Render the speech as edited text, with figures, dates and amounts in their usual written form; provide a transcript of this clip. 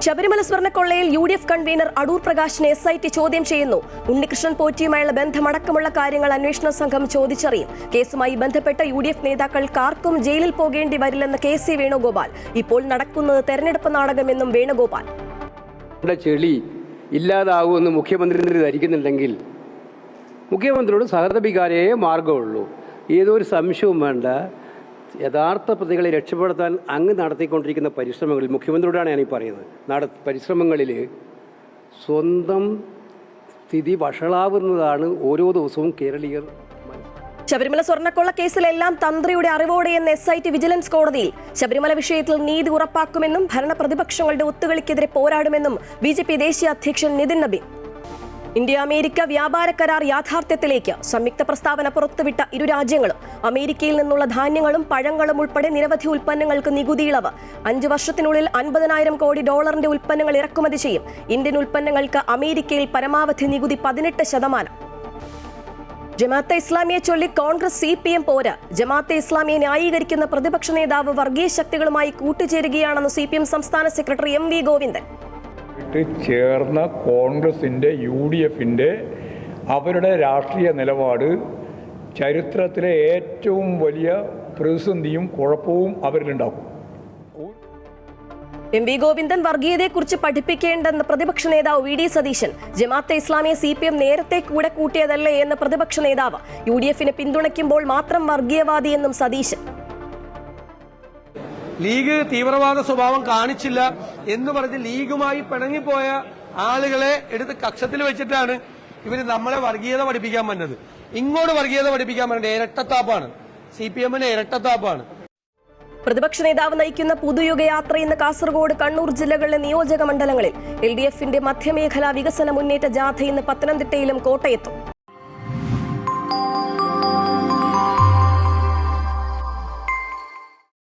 ശബരിമല സ്വർണ്ണക്കൊള്ളയിൽ UDF convener Adoor പ്രകാശിനെ SIT ചോദ്യം ചെയ്യുന്നു. ഉണ്ണികൃഷ്ണൻ പോറ്റിയുമായുള്ള ബന്ധമടക്കമുള്ള കാര്യങ്ങൾ അന്വേഷണ സംഘം ചോദിച്ചറിയും. കേസുമായി ബന്ധപ്പെട്ട UDF നേതാക്കൾക്കാർക്കും ജയിലിൽ പോകേണ്ടി വരില്ലെന്ന് KC വേണുഗോപാൽ. ഇപ്പോൾ നടക്കുന്നത് തെരഞ്ഞെടുപ്പ് നാടകമെന്നും വേണുഗോപാൽ. ചെളി ഇല്ലാതാവുമെന്ന് മുഖ്യമന്ത്രി ധരിക്കുന്നുണ്ടെങ്കിൽ മുഖ്യമന്ത്രിയോട് സഹതപിക്കാനേ മാർഗമുള്ളൂ. ഏതൊരു സംശയവും വേണ്ട. യഥാർത്ഥ പ്രതികളെ രക്ഷപ്പെടുത്താൻ അങ്ങ് നടത്തിക്കൊണ്ടിരിക്കുന്ന പരിശ്രമങ്ങളിൽ മുഖ്യമന്ത്രിയോടാണ് ഞാനീ പറയുന്നത്. പരിശ്രമങ്ങളിൽ സ്വന്തം സ്ഥിതി വഷളാവുന്നതാണ് ഓരോ ദിവസവും കേരളീയർ. ശബരിമല സ്വർണ്ണക്കൊള്ള കേസിലെല്ലാം തന്ത്രിയുടെ അറിവോടെയെന്ന് SIT വിജിലൻസ് കോടതിയിൽ. ശബരിമല വിഷയത്തിൽ നീതി ഉറപ്പാക്കുമെന്നും ഭരണ പ്രതിപക്ഷങ്ങളുടെ ഒത്തുകളിക്കെതിരെ പോരാടുമെന്നും BJP ദേശീയ അധ്യക്ഷൻ നിതിൻ നബീൻ. ഇന്ത്യ അമേരിക്ക വ്യാപാര കരാർ യാഥാർത്ഥ്യത്തിലേക്ക്. സംയുക്ത പ്രസ്താവന പുറത്തുവിട്ട ഇരു രാജ്യങ്ങളും. അമേരിക്കയിൽ നിന്നുള്ള ധാന്യങ്ങളും പഴങ്ങളും ഉൾപ്പെടെ നിരവധി ഉൽപ്പന്നങ്ങൾക്ക് നികുതി ഇളവ്. 5 വർഷത്തിനുള്ളിൽ $50,000 കോടി ഉൽപ്പന്നങ്ങൾ ഇറക്കുമതി ചെയ്യും. ഇന്ത്യൻ ഉൽപ്പന്നങ്ങൾക്ക് അമേരിക്കയിൽ പരമാവധി നികുതി 18%. ജമാഅത്തെ ഇസ്ലാമിയെ ചൊല്ലി കോൺഗ്രസ് CPM പോര്. ജമാഅത്തെ ഇസ്ലാമിയെ ന്യായീകരിക്കുന്ന പ്രതിപക്ഷ നേതാവ് വർഗീയ ശക്തികളുമായി കൂട്ടുചേരുകയാണെന്ന് CPM സംസ്ഥാന സെക്രട്ടറി MV ഗോവിന്ദൻ. ചേർന്ന കോൺഗ്രസിൻ്റെ UDFിൻ്റെ അവരുടെ രാഷ്ട്രീയ നിലപാട് ചരിത്രത്തിലെ ഏറ്റവും വലിയ പ്രതിസന്ധിയും കുഴപ്പവും അവരിലുണ്ടാക്കും. MV ഗോവിന്ദൻ വർഗീയതയെക്കുറിച്ച് പഠിപ്പിക്കേണ്ടെന്ന് പ്രതിപക്ഷ നേതാവ് VD സതീശൻ. ജമാഅത്തെ ഇസ്ലാമിയെ CPM നേരത്തെ കൂടെ കൂട്ടിയതല്ലേ എന്ന് പ്രതിപക്ഷ നേതാവ്. UDFിനെ പിന്തുണയ്ക്കുമ്പോൾ മാത്രം വർഗീയവാദിയെന്നും സതീശൻ. ലീഗ് തീവ്രവാദ സ്വഭാവം കാണിച്ചില്ല എന്ന് പറഞ്ഞ് ലീഗുമായി പിണങ്ങിപ്പോയ ആളുകളെ എടുത്ത് കക്ഷത്തിൽ വെച്ചിട്ടാണ് ഇവര് നമ്മളെ വർഗീയത പഠിപ്പിക്കാൻ വന്നത്. ഇങ്ങോട്ട് വർഗീയത പഠിപ്പിക്കാൻ പറഞ്ഞത് ഇരട്ടത്താപ്പാണ്. CPMന് ഇരട്ടത്താപ്പാണ്. പ്രതിപക്ഷ നേതാവ് നയിക്കുന്ന പുതുയുഗയാത്ര ഇന്ന് കാസർഗോഡ്, കണ്ണൂർ ജില്ലകളിലെ നിയോജക മണ്ഡലങ്ങളിൽ. LDFന്റെ മധ്യമേഖലാ വികസന മുന്നേറ്റ ജാഥ ഇന്ന് പത്തനംതിട്ടയിലും കോട്ടയത്തും.